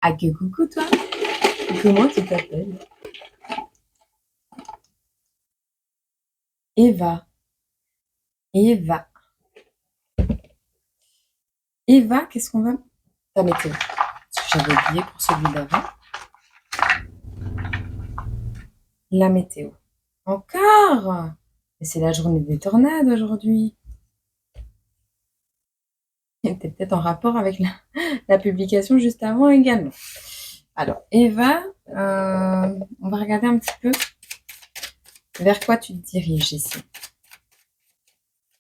Ah que coucou toi, comment tu t'appelles? Eva. Eva. Eva, qu'est-ce qu'on va... Ta météo. Parce que j'avais oublié pour celui d'avant. La météo. Encore. Mais c'est la journée des tornades aujourd'hui. C'était peut-être en rapport avec la publication juste avant également. Alors, Eva, on va regarder un petit peu vers quoi tu te diriges ici.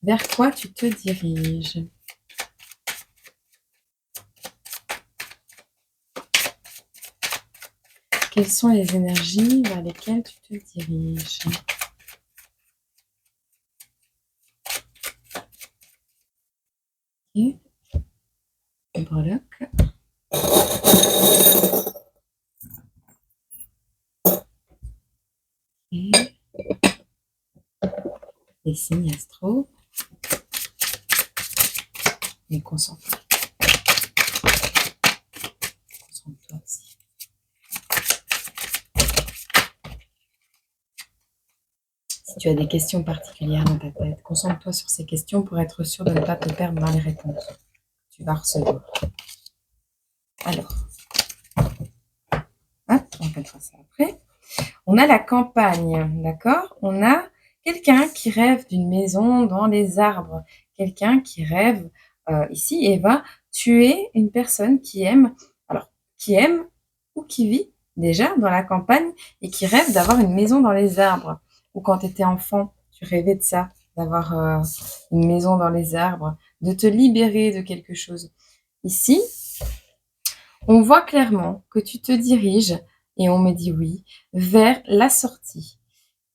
Vers quoi tu te diriges? Quelles sont les énergies vers lesquelles tu te diriges? Ok. Breloque. Et les signes astro. Et concentre-toi. Concentre-toi aussi. Si tu as des questions particulières dans ta tête, concentre-toi sur ces questions pour être sûr de ne pas te perdre dans les réponses que tu vas recevoir. Alors, hop, on mettra ça après. On a la campagne, d'accord? On a quelqu'un qui rêve d'une maison dans les arbres. Quelqu'un qui rêve, ici, Eva, tu es une personne qui aime, alors, qui aime ou qui vit déjà dans la campagne et qui rêve d'avoir une maison dans les arbres. Ou quand tu étais enfant, tu rêvais de ça, d'avoir une maison dans les arbres, de te libérer de quelque chose. Ici, on voit clairement que tu te diriges, et on me dit oui, vers la sortie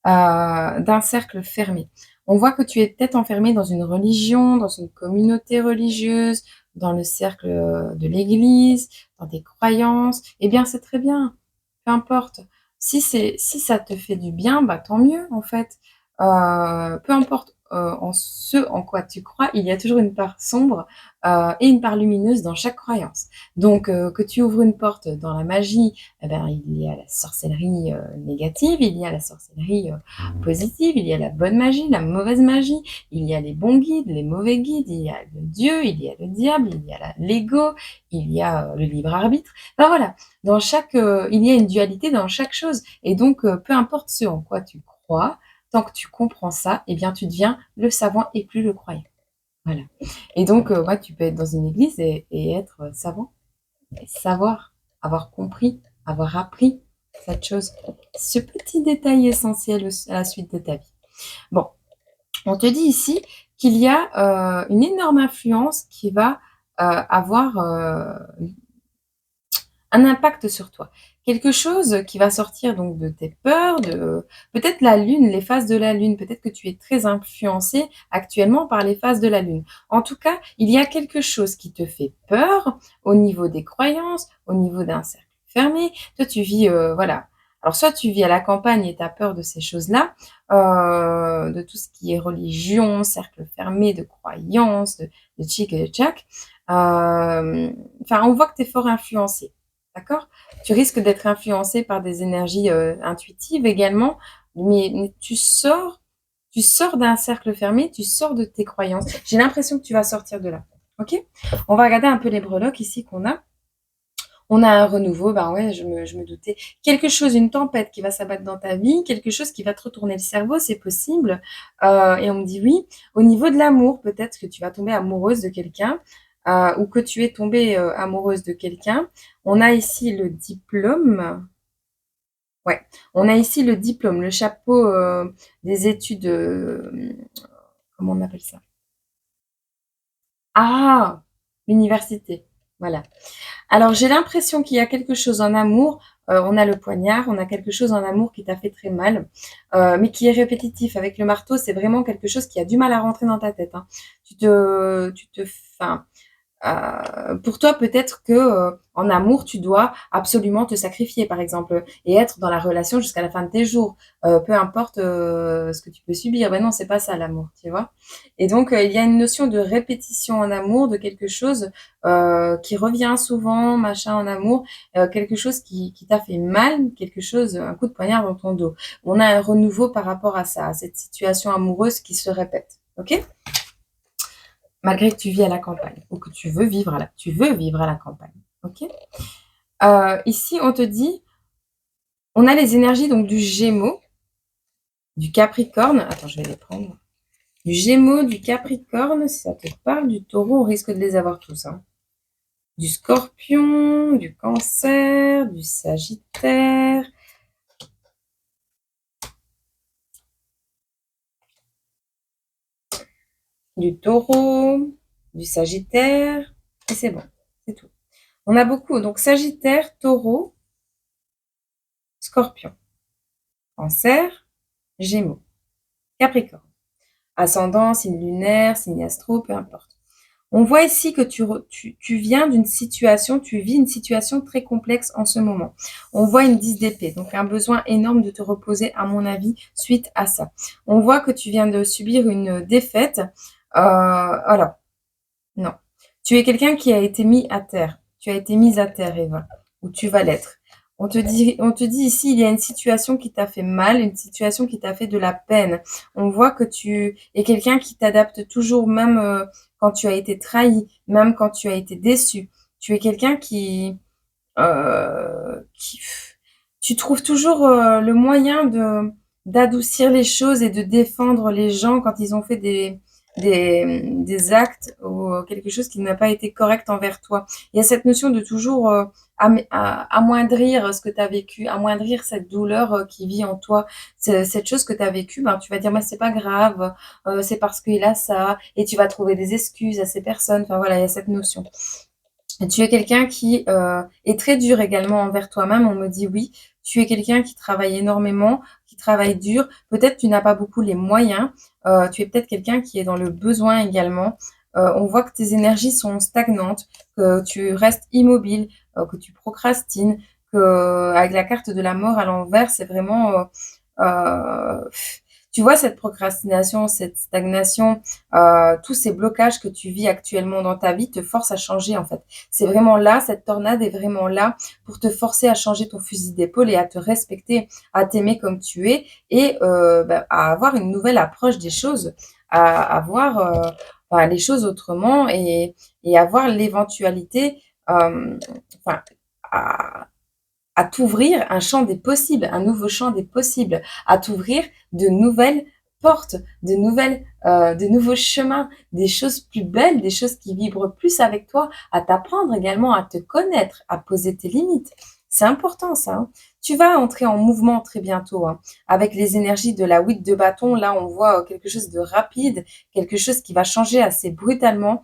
d'un cercle fermé. On voit que tu es peut-être enfermé dans une religion, dans une communauté religieuse, dans le cercle de l'église, dans des croyances. Eh bien, c'est très bien, peu importe. Si ça te fait du bien, bah tant mieux en fait. Peu importe en ce en quoi tu crois, il y a toujours une part sombre et une part lumineuse dans chaque croyance. Donc que tu ouvres une porte dans la magie, eh ben, il y a la sorcellerie négative, il y a la sorcellerie positive, il y a la bonne magie, la mauvaise magie, il y a les bons guides, les mauvais guides, il y a le Dieu, il y a le diable, il y a l'ego, il y a le libre arbitre. Ben voilà, dans chaque, il y a une dualité dans chaque chose. Et donc, peu importe ce en quoi tu crois, tant que tu comprends ça, eh bien, tu deviens le savant et plus le croyant. Voilà. Et donc, ouais, tu peux être dans une église et être savant, et savoir, avoir compris, avoir appris cette chose, ce petit détail essentiel à la suite de ta vie. Bon, on te dit ici qu'il y a une énorme influence qui va avoir un impact sur toi. Quelque chose qui va sortir donc de tes peurs, de peut-être la lune, les phases de la lune. Peut-être que tu es très influencé actuellement par les phases de la lune. En tout cas, il y a quelque chose qui te fait peur au niveau des croyances, au niveau d'un cercle fermé. Toi, tu vis, voilà. Alors, soit tu vis à la campagne et tu as peur de ces choses-là, de tout ce qui est religion, cercle fermé, de croyances, de tchic et de tchac. Enfin, on voit que tu es fort influencé. D'accord? Tu risques d'être influencé par des énergies intuitives également, mais tu sors d'un cercle fermé, tu sors de tes croyances. J'ai l'impression que tu vas sortir de là. Ok? On va regarder un peu les breloques ici qu'on a. On a un renouveau, ben ouais, je me doutais. Quelque chose, une tempête qui va s'abattre dans ta vie, quelque chose qui va te retourner le cerveau, c'est possible. Et on me dit oui. Au niveau de l'amour, peut-être que tu vas tomber amoureuse de quelqu'un ou que tu es tombée amoureuse de quelqu'un. On a ici le diplôme. Ouais, on a ici le diplôme, le chapeau des études. Comment on appelle ça? Ah, l'université. Voilà. Alors, j'ai l'impression qu'il y a quelque chose en amour. On a le poignard, on a quelque chose en amour qui t'a fait très mal, mais qui est répétitif. Avec le marteau, c'est vraiment quelque chose qui a du mal à rentrer dans ta tête. Hein. Enfin, Pour toi, peut-être que, en amour, tu dois absolument te sacrifier, par exemple, et être dans la relation jusqu'à la fin de tes jours, peu importe, ce que tu peux subir. Ben non, c'est pas ça l'amour, tu vois? Et donc, il y a une notion de répétition en amour, de quelque chose, qui revient souvent, machin, en amour, quelque chose qui t'a fait mal, quelque chose, un coup de poignard dans ton dos. On a un renouveau par rapport à ça, à cette situation amoureuse qui se répète, OK? Malgré que tu vis à la campagne ou que tu veux vivre à la campagne, OK? Ici, on te dit on a les énergies donc du Gémeaux, du Capricorne. Attends, je vais les prendre. Du Gémeaux, du Capricorne, si ça te parle, du Taureau, on risque de les avoir tous, hein. Du Scorpion, du Cancer, du Sagittaire, du Taureau, du Sagittaire et c'est bon, c'est tout. On a beaucoup, donc Sagittaire, Taureau, Scorpion, Cancer, Gémeaux, Capricorne. Ascendant, signe lunaire, signe astro, peu importe. On voit ici que tu viens d'une situation, tu vis une situation très complexe en ce moment. On voit une 10 d'épée, donc un besoin énorme de te reposer, à mon avis, suite à ça. On voit que tu viens de subir une défaite. Alors, non. Tu es quelqu'un qui a été mis à terre. Tu as été mise à terre, Eva, ou tu vas l'être. On te dit ici, il y a une situation qui t'a fait mal, une situation qui t'a fait de la peine. On voit que tu es quelqu'un qui t'adapte toujours, même quand tu as été trahi, même quand tu as été déçu. Tu es quelqu'un qui, tu trouves toujours le moyen de d'adoucir les choses et de défendre les gens quand ils ont fait des actes ou quelque chose qui n'a pas été correct envers toi. Il y a cette notion de toujours amoindrir ce que tu as vécu, amoindrir cette douleur qui vit en toi, cette chose que tu as vécue, ben, tu vas dire, mais c'est pas grave, c'est parce qu'il a ça, et tu vas trouver des excuses à ces personnes. Enfin voilà, il y a cette notion. Tu es quelqu'un qui est très dur également envers toi-même. On me dit oui, tu es quelqu'un qui travaille énormément, qui travaille dur. Peut-être tu n'as pas beaucoup les moyens. Tu es peut-être quelqu'un qui est dans le besoin également. On voit que tes énergies sont stagnantes, que tu restes immobile, que tu procrastines, que avec la carte de la mort à l'envers, c'est vraiment euh, tu vois cette procrastination, cette stagnation, tous ces blocages que tu vis actuellement dans ta vie te forcent à changer en fait. C'est vraiment là, cette tornade est vraiment là pour te forcer à changer ton fusil d'épaule et à te respecter, à t'aimer comme tu es et à avoir une nouvelle approche des choses, à voir les choses autrement et à voir l'éventualité, enfin, à, à t'ouvrir un champ des possibles, un nouveau champ des possibles, à t'ouvrir de nouvelles portes, de nouveaux chemins, des choses plus belles, des choses qui vibrent plus avec toi, à t'apprendre également à te connaître, à poser tes limites. C'est important ça, hein. Tu vas entrer en mouvement très bientôt, hein. Avec les énergies de la 8 de bâton, là on voit quelque chose de rapide, quelque chose qui va changer assez brutalement,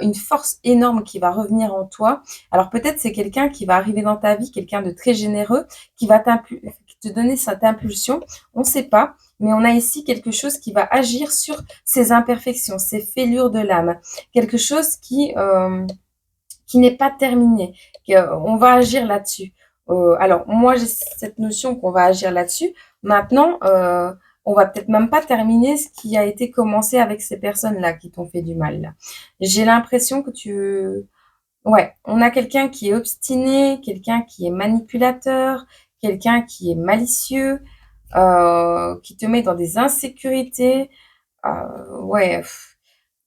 une force énorme qui va revenir en toi. Alors peut-être c'est quelqu'un qui va arriver dans ta vie, quelqu'un de très généreux, qui va te donner cette impulsion, on ne sait pas, mais on a ici quelque chose qui va agir sur ces imperfections, ces fêlures de l'âme, quelque chose qui n'est pas terminé. On va agir là-dessus. Alors, moi, j'ai cette notion qu'on va agir là-dessus. Maintenant, on va peut-être même pas terminer ce qui a été commencé avec ces personnes-là qui t'ont fait du mal. Là. J'ai l'impression que ouais, on a quelqu'un qui est obstiné, quelqu'un qui est manipulateur, quelqu'un qui est malicieux, qui te met dans des insécurités. Ouais,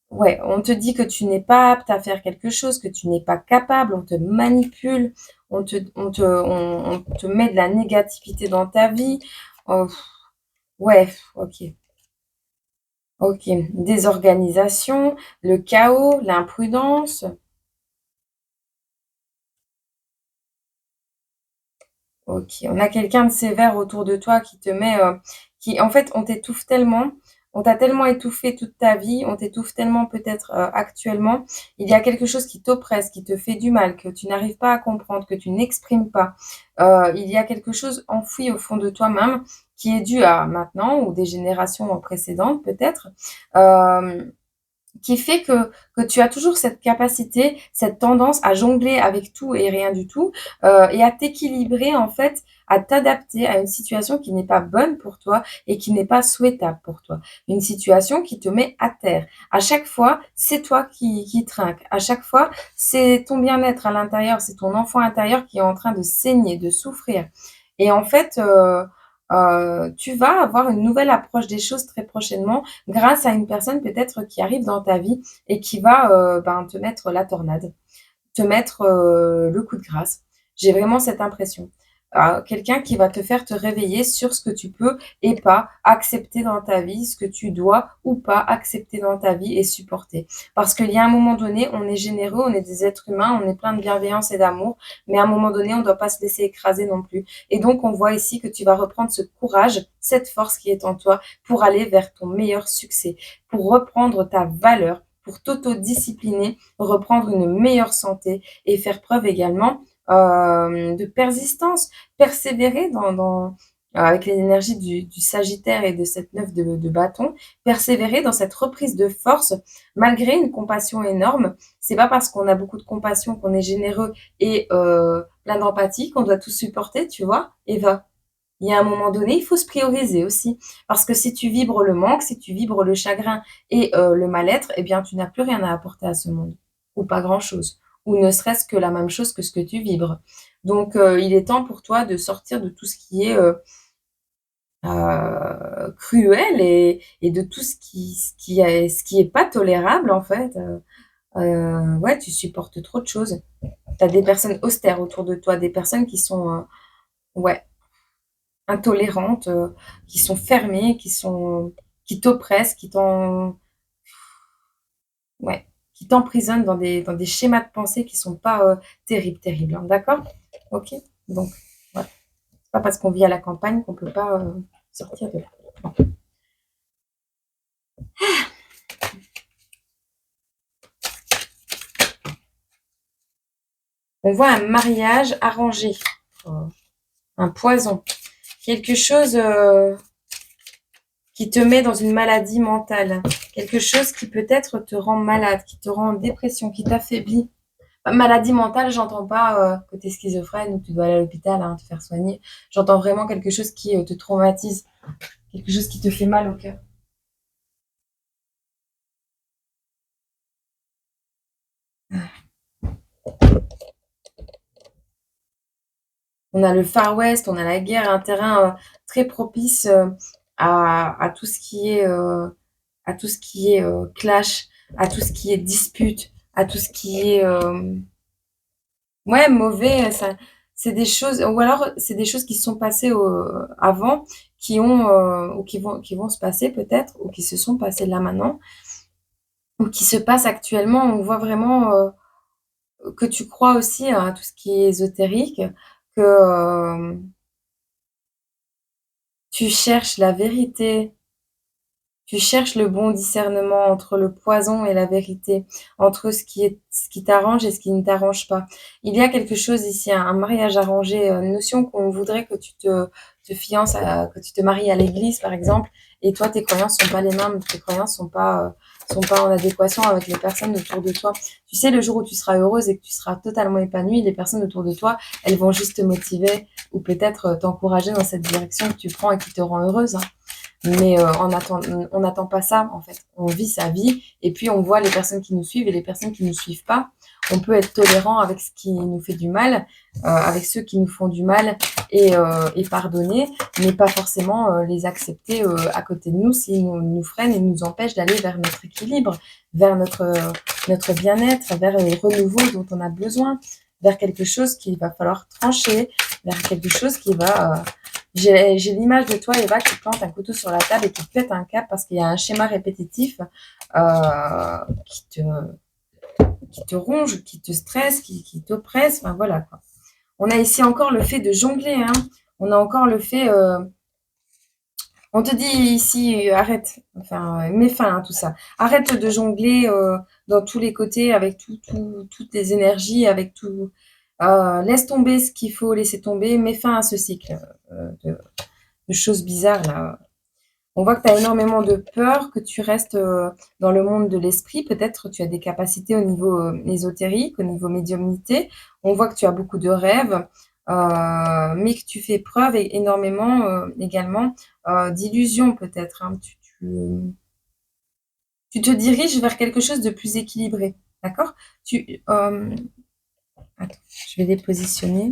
ouais, on te dit que tu n'es pas apte à faire quelque chose, que tu n'es pas capable, on te manipule, on te met de la négativité dans ta vie. Oh, ouais, ok, ok. Désorganisation, le chaos, l'imprudence. Ok, on a quelqu'un de sévère autour de toi qui te met, qui en fait, on t'étouffe tellement, on t'a tellement étouffé toute ta vie, on t'étouffe tellement peut-être actuellement. Il y a quelque chose qui t'oppresse, qui te fait du mal, que tu n'arrives pas à comprendre, que tu n'exprimes pas. Il y a quelque chose enfoui au fond de toi-même qui est dû à maintenant ou des générations précédentes peut-être. Euh, qui fait que tu as toujours cette capacité, cette tendance à jongler avec tout et rien du tout, et à t'équilibrer, en fait, à t'adapter à une situation qui n'est pas bonne pour toi et qui n'est pas souhaitable pour toi. Une situation qui te met à terre. À chaque fois, c'est toi qui trinques. À chaque fois, c'est ton bien-être à l'intérieur, c'est ton enfant intérieur qui est en train de saigner, de souffrir. Et en fait, tu vas avoir une nouvelle approche des choses très prochainement grâce à une personne peut-être qui arrive dans ta vie et qui va ben, te mettre la tornade, te mettre le coup de grâce. J'ai vraiment cette impression. Quelqu'un qui va te faire te réveiller sur ce que tu peux et pas accepter dans ta vie, ce que tu dois ou pas accepter dans ta vie et supporter. Parce qu'il y a un moment donné, on est généreux, on est des êtres humains, on est plein de bienveillance et d'amour, mais à un moment donné, on ne doit pas se laisser écraser non plus. Et donc, on voit ici que tu vas reprendre ce courage, cette force qui est en toi pour aller vers ton meilleur succès, pour reprendre ta valeur, pour t'autodiscipliner, reprendre une meilleure santé et faire preuve également de persistance, persévérer avec l'énergie du Sagittaire et de cette neuf de bâton, persévérer dans cette reprise de force malgré une compassion énorme. C'est pas parce qu'on a beaucoup de compassion, qu'on est généreux et plein d'empathie qu'on doit tout supporter, tu vois, Eva. Il y a un moment donné, il faut se prioriser aussi. Parce que si tu vibres le manque, si tu vibres le chagrin et le mal-être, eh bien, tu n'as plus rien à apporter à ce monde. Ou pas grand-chose. Ou ne serait-ce que la même chose que ce que tu vibres. Donc, il est temps pour toi de sortir de tout ce qui est cruel et de tout ce qui est pas tolérable, en fait. Ouais, tu supportes trop de choses. Tu as des personnes austères autour de toi, des personnes qui sont, ouais, intolérantes, qui sont fermées, qui t'oppressent, ouais, qui t'emprisonnent dans des schémas de pensée qui sont pas terribles, hein, d'accord? Ok? Donc, voilà. C'est pas parce qu'on vit à la campagne qu'on peut pas sortir de là. Bon. On voit un mariage arrangé, un poison, quelque chose qui te met dans une maladie mentale, quelque chose qui peut-être te rend malade, qui te rend en dépression, qui t'affaiblit. Maladie mentale, j'entends pas que tu es schizophrène ou que tu dois aller à l'hôpital te faire soigner. J'entends vraiment quelque chose qui te traumatise, quelque chose qui te fait mal au cœur. On a le Far West, on a la guerre, un terrain très propice à tout ce qui est clash, à tout ce qui est dispute, à tout ce qui est ouais, mauvais, ça, c'est des choses, ou alors c'est des choses qui se sont passées avant, ou qui vont se passer peut-être, ou qui se sont passées là maintenant, ou qui se passent actuellement. On voit vraiment que tu crois aussi à tout ce qui est ésotérique, que tu cherches la vérité. Tu cherches le bon discernement entre le poison et la vérité, entre ce qui t'arrange et ce qui ne t'arrange pas. Il y a quelque chose ici, un mariage arrangé, une notion qu'on voudrait que te fiances, que tu te maries à l'église, par exemple, et toi, tes croyances sont pas les mêmes, tes croyances sont pas en adéquation avec les personnes autour de toi. Tu sais, le jour où tu seras heureuse et que tu seras totalement épanouie, les personnes autour de toi, elles vont juste te motiver ou peut-être t'encourager dans cette direction que tu prends et qui te rend heureuse, hein. Mais on n'attend pas ça, en fait. On vit sa vie et puis on voit les personnes qui nous suivent et les personnes qui ne nous suivent pas. On peut être tolérant avec ce qui nous fait du mal, avec ceux qui nous font du mal et pardonner, mais pas forcément les accepter à côté de nous s'ils nous freinent et nous empêchent d'aller vers notre équilibre, vers notre bien-être, vers le renouveau dont on a besoin, vers quelque chose qu'il va falloir trancher, vers quelque chose qui va j'ai l'image de toi, Eva, qui plante un couteau sur la table et qui pète un câble parce qu'il y a un schéma répétitif euh, qui te, qui te ronge, qui te stresse, qui t'oppresse. Enfin, voilà, quoi. On a ici encore le fait de jongler. Hein. On a encore le fait... on te dit ici, arrête, enfin, mets fin à tout ça. Arrête de jongler dans tous les côtés avec toutes les énergies, avec tout... laisse tomber ce qu'il faut laisser tomber, mets fin à ce cycle de choses bizarres, là. On voit que tu as énormément de peur, que tu restes dans le monde de l'esprit. Peut-être tu as des capacités au niveau ésotérique, au niveau médiumnité. On voit que tu as beaucoup de rêves, mais que tu fais preuve énormément également d'illusions peut-être. Hein. Tu te diriges vers quelque chose de plus équilibré. D'accord? Attends, je vais les positionner.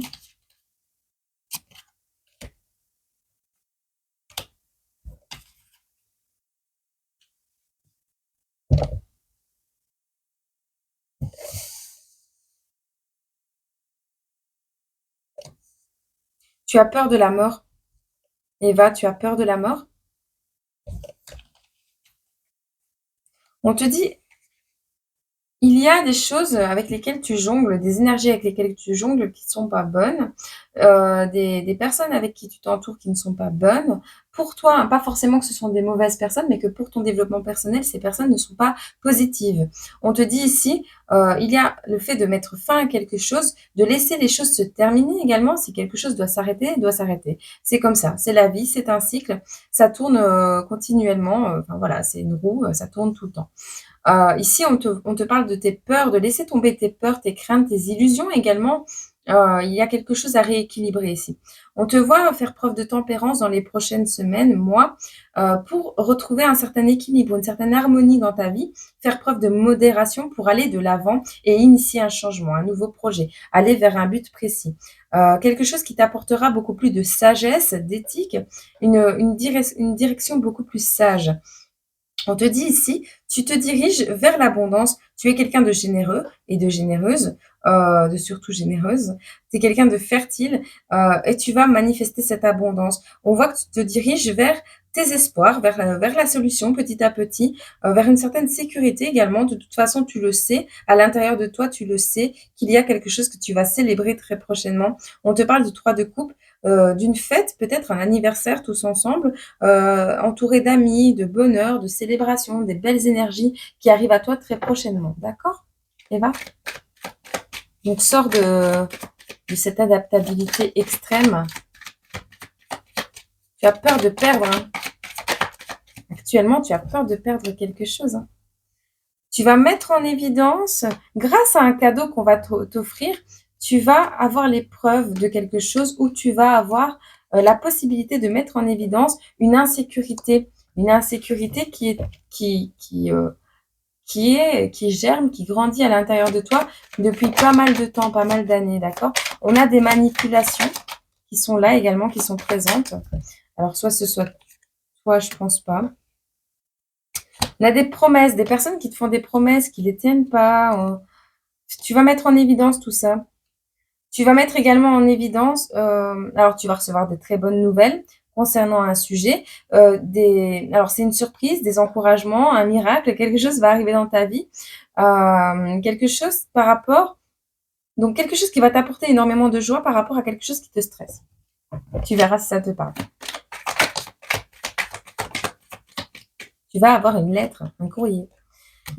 Tu as peur de la mort. Eva, tu as peur de la mort? On te dit, il y a des choses avec lesquelles tu jongles, des énergies avec lesquelles tu jongles qui ne sont pas bonnes, des personnes avec qui tu t'entoures qui ne sont pas bonnes. Pour toi, hein, pas forcément que ce sont des mauvaises personnes, mais que pour ton développement personnel, ces personnes ne sont pas positives. On te dit ici, il y a le fait de mettre fin à quelque chose, de laisser les choses se terminer également. Si quelque chose doit s'arrêter, doit s'arrêter. C'est comme ça, c'est la vie, c'est un cycle, ça tourne continuellement. Enfin voilà, c'est une roue, ça tourne tout le temps. Ici, on te parle de tes peurs, de laisser tomber tes peurs, tes craintes, tes illusions également. Il y a quelque chose à rééquilibrer ici. On te voit faire preuve de tempérance dans les prochaines semaines, mois, pour retrouver un certain équilibre, une certaine harmonie dans ta vie, faire preuve de modération pour aller de l'avant et initier un changement, un nouveau projet, aller vers un but précis. Quelque chose qui t'apportera beaucoup plus de sagesse, d'éthique, une direction beaucoup plus sage. On te dit ici, tu te diriges vers l'abondance. Tu es quelqu'un de généreux et de généreuse, de surtout généreuse. Tu es quelqu'un de fertile et tu vas manifester cette abondance. On voit que tu te diriges vers tes espoirs, vers la solution petit à petit, vers une certaine sécurité également. De toute façon, tu le sais, à l'intérieur de toi, tu le sais qu'il y a quelque chose que tu vas célébrer très prochainement. On te parle de 3 de coupe, d'une fête, peut-être un anniversaire tous ensemble, entouré d'amis, de bonheur, de célébration, des belles énergies qui arrivent à toi très prochainement. D'accord, Eva? Donc, sors de cette adaptabilité extrême. Tu as peur de perdre. Hein. Actuellement, tu as peur de perdre quelque chose. Hein. Tu vas mettre en évidence, grâce à un cadeau qu'on va t'offrir, tu vas avoir les preuves de quelque chose ou tu vas avoir la possibilité de mettre en évidence une insécurité qui germe, qui grandit à l'intérieur de toi depuis pas mal de temps, pas mal d'années, d'accord? On a des manipulations qui sont là également, qui sont présentes. Alors, soit ce soit toi, je pense pas. On a des promesses, des personnes qui te font des promesses, qui les tiennent pas. Tu vas mettre en évidence tout ça. Tu vas mettre également en évidence, alors tu vas recevoir des très bonnes nouvelles concernant un sujet. Alors c'est une surprise, des encouragements, un miracle, quelque chose va arriver dans ta vie. Quelque chose par rapport, donc quelque chose qui va t'apporter énormément de joie par rapport à quelque chose qui te stresse. Tu verras si ça te parle. Tu vas avoir une lettre, un courrier.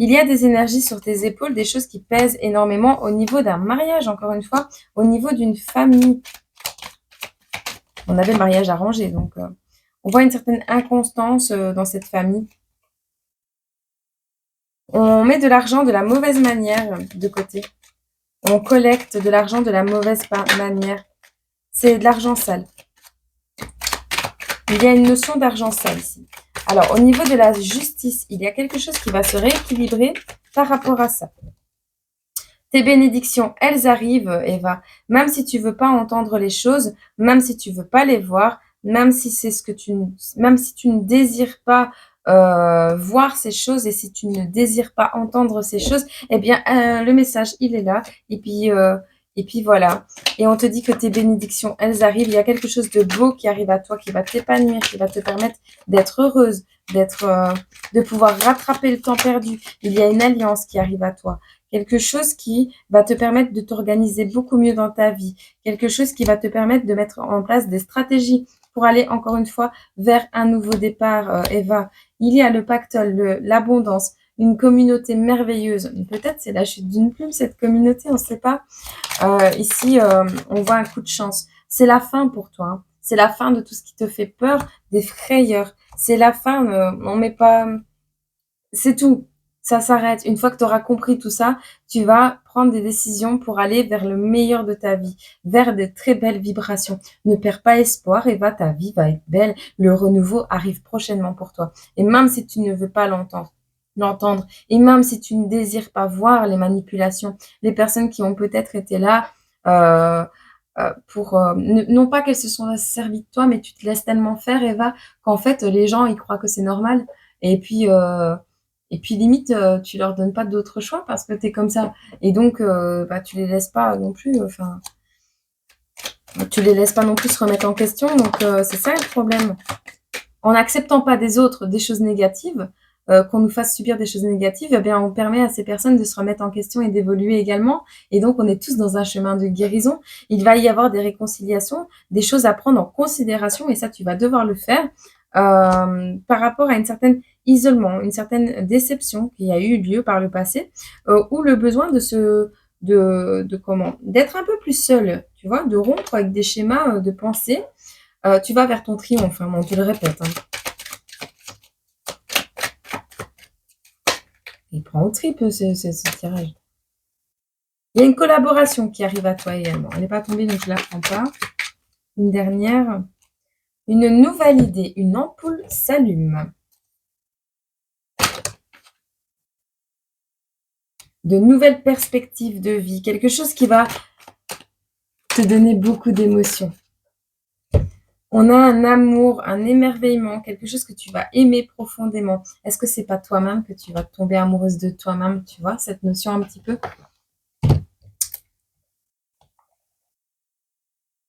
Il y a des énergies sur tes épaules, des choses qui pèsent énormément au niveau d'un mariage, encore une fois, au niveau d'une famille. On avait le mariage arrangé, donc on voit une certaine inconstance dans cette famille. On met de l'argent de la mauvaise manière de côté. On collecte de l'argent de la mauvaise manière. C'est de l'argent sale. Il y a une notion d'argent sale ici. Alors, au niveau de la justice, il y a quelque chose qui va se rééquilibrer par rapport à ça. Tes bénédictions, elles arrivent, Eva. Même si tu veux pas entendre les choses, même si tu veux pas les voir, même si c'est ce que même si tu ne désires pas voir ces choses et si tu ne désires pas entendre ces choses, eh bien, le message, il est là. Et puis voilà. Et on te dit que tes bénédictions, elles arrivent. Il y a quelque chose de beau qui arrive à toi, qui va t'épanouir, qui va te permettre d'être heureuse, de pouvoir rattraper le temps perdu. Il y a une alliance qui arrive à toi. Quelque chose qui va te permettre de t'organiser beaucoup mieux dans ta vie. Quelque chose qui va te permettre de mettre en place des stratégies pour aller encore une fois vers un nouveau départ, Eva. Il y a le pactole, l'abondance, une communauté merveilleuse. Peut-être c'est la chute d'une plume, cette communauté, on ne sait pas. Ici, on voit un coup de chance. C'est la fin pour toi. Hein. C'est la fin de tout ce qui te fait peur, des frayeurs, c'est la fin, on met pas c'est tout, ça s'arrête. Une fois que tu auras compris tout ça, tu vas prendre des décisions pour aller vers le meilleur de ta vie, vers de très belles vibrations. Ne perds pas espoir, Eva, ta vie va être belle. Le renouveau arrive prochainement pour toi. Et même si tu ne veux pas l'entendre, et même si tu ne désires pas voir les manipulations, les personnes qui ont peut-être été là, heu pour, non pas qu'elles se sont servies de toi, mais tu te laisses tellement faire, Eva, qu'en fait, les gens, ils croient que c'est normal. Et puis, limite, tu leur donnes pas d'autre choix parce que tu es comme ça. Et donc, bah, tu les laisses pas non plus, enfin, tu les laisses pas non plus se remettre en question. Donc, c'est ça le problème. En n'acceptant pas des autres des choses négatives, qu'on nous fasse subir des choses négatives, eh bien, on permet à ces personnes de se remettre en question et d'évoluer également. Et donc, on est tous dans un chemin de guérison. Il va y avoir des réconciliations, des choses à prendre en considération, et ça, tu vas devoir le faire par rapport à une certaine isolement, une certaine déception qui a eu lieu par le passé, ou le besoin de comment, d'être un peu plus seul, tu vois, de rompre avec des schémas de pensée. Tu vas vers ton triomphe, hein, on te le répète. Hein. Il prend au trip ce tirage. Il y a une collaboration qui arrive à toi également. Elle n'est pas tombée, donc je ne la prends pas. Une dernière. Une nouvelle idée. Une ampoule s'allume. De nouvelles perspectives de vie. Quelque chose qui va te donner beaucoup d'émotions. On a un amour, un émerveillement, quelque chose que tu vas aimer profondément. Est-ce que c'est pas toi-même que tu vas tomber amoureuse de toi-même, tu vois, cette notion un petit peu?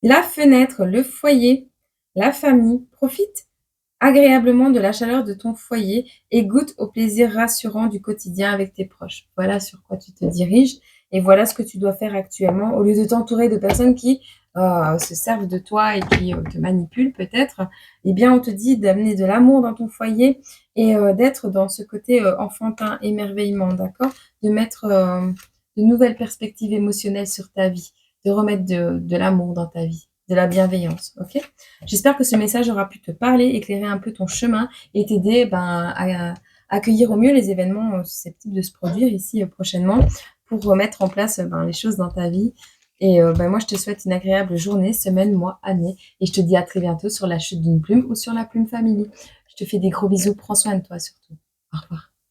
La fenêtre, le foyer, la famille, profite agréablement de la chaleur de ton foyer et goûte au plaisir rassurant du quotidien avec tes proches. Voilà sur quoi tu te diriges et voilà ce que tu dois faire actuellement au lieu de t'entourer de personnes qui se servent de toi et qui te manipulent peut-être. Eh bien, on te dit d'amener de l'amour dans ton foyer et d'être dans ce côté enfantin, émerveillement, d'accord? De mettre de nouvelles perspectives émotionnelles sur ta vie, de remettre de l'amour dans ta vie, de la bienveillance, ok? J'espère que ce message aura pu te parler, éclairer un peu ton chemin et t'aider à accueillir au mieux les événements susceptibles de se produire ici prochainement pour remettre en place les choses dans ta vie. Et moi, je te souhaite une agréable journée, semaine, mois, année. Et je te dis à très bientôt sur la chute d'une plume ou sur la plume family. Je te fais des gros bisous. Prends soin de toi surtout. Au revoir.